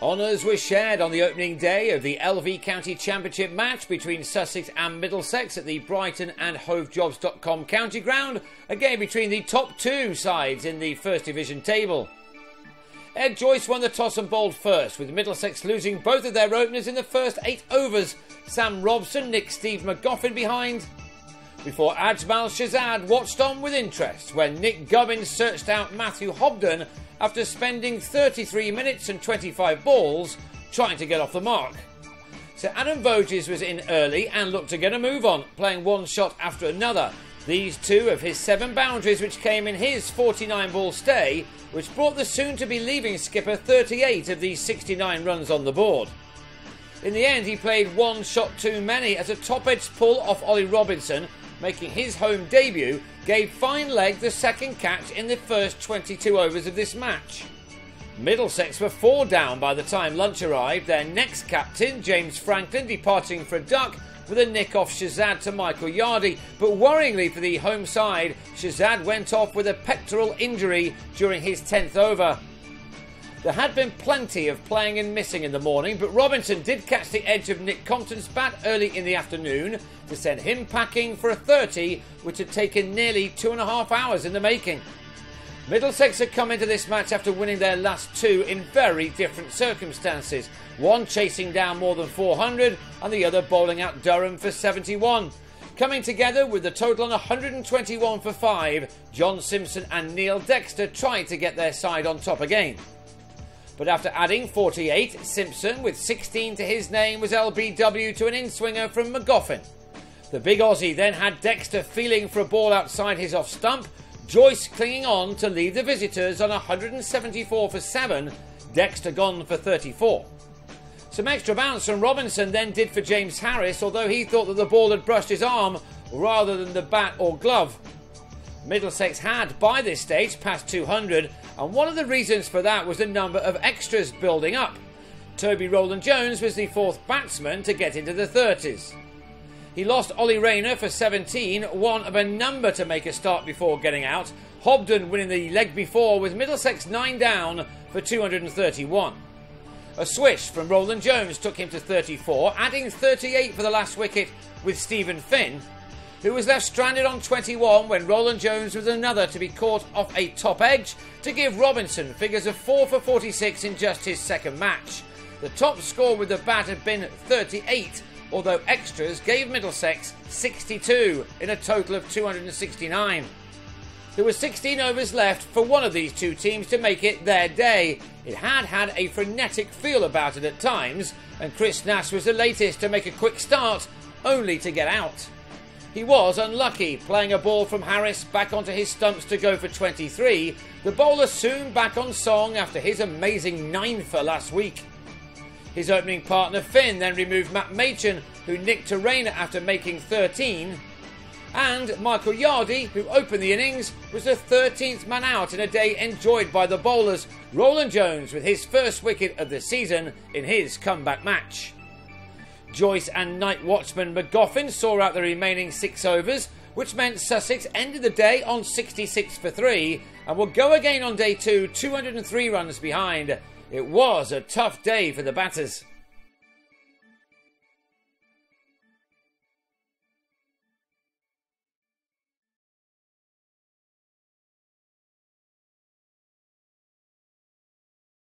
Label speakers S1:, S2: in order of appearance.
S1: Honours were shared on the opening day of the LV County Championship match between Sussex and Middlesex at the Brighton and HoveJobs.com County Ground, a game between the top two sides in the First Division table. Ed Joyce won the toss and bowled first, with Middlesex losing both of their openers in the first 8 overs. Sam Robson nicked Steve McGoffin behind, before Ajmal Shahzad watched on with interest when Nick Gubbins searched out Matthew Hobden after spending 33 minutes and 25 balls trying to get off the mark. So Adam Voges was in early and looked to get a move on, playing one shot after another. These 2 of his 7 boundaries, which came in his 49-ball stay, which brought the soon-to-be leaving skipper 38 of these 69 runs on the board. In the end, he played one shot too many as a top-edge pull off Ollie Robinson, making his home debut, gave fine leg the second catch in the first 22 overs of this match. Middlesex were 4 down by the time lunch arrived, their next captain, James Franklin, departing for a duck with a nick off Shahzad to Michael Yardy, but worryingly for the home side, Shahzad went off with a pectoral injury during his 10th over. There had been plenty of playing and missing in the morning, but Robinson did catch the edge of Nick Compton's bat early in the afternoon to send him packing for a 30, which had taken nearly 2.5 hours in the making. Middlesex had come into this match after winning their last 2 in very different circumstances, one chasing down more than 400 and the other bowling out Durham for 71. Coming together with the total on 121 for 5, John Simpson and Neil Dexter tried to get their side on top again. But after adding 48, Simpson, with 16 to his name, was LBW to an in-swinger from McGoffin. The big Aussie then had Dexter feeling for a ball outside his off-stump, Joyce clinging on to lead the visitors on 174 for 7, Dexter gone for 34. Some extra bounce from Robinson then did for James Harris, although he thought that the ball had brushed his arm rather than the bat or glove. Middlesex had, by this stage, passed 200, and one of the reasons for that was the number of extras building up. Toby Rowland-Jones was the 4th batsman to get into the 30s. He lost Ollie Rayner for 17, one of a number to make a start before getting out, Hobden winning the leg before with Middlesex 9 down for 231. A swish from Rowland-Jones took him to 34, adding 38 for the last wicket with Stephen Finn, who was left stranded on 21 when Rowland-Jones was another to be caught off a top edge to give Robinson figures of 4 for 46 in just his second match. The top score with the bat had been 38, although extras gave Middlesex 62 in a total of 269. There were 16 overs left for one of these 2 teams to make it their day. It had a frenetic feel about it at times, and Chris Nash was the latest to make a quick start, only to get out. He was unlucky, playing a ball from Harris back onto his stumps to go for 23. The bowler soon back on song after his amazing 9 for last week. His opening partner Finn then removed Matt Machin, who nicked to Rayner after making 13. And Michael Yardy, who opened the innings, was the 13th man out in a day enjoyed by the bowlers. Rowland-Jones with his first wicket of the season in his comeback match. Joyce and night watchman McGoffin saw out the remaining 6 overs, which meant Sussex ended the day on 66 for 3 and will go again on day 2, 203 runs behind. It was a tough day for the batters.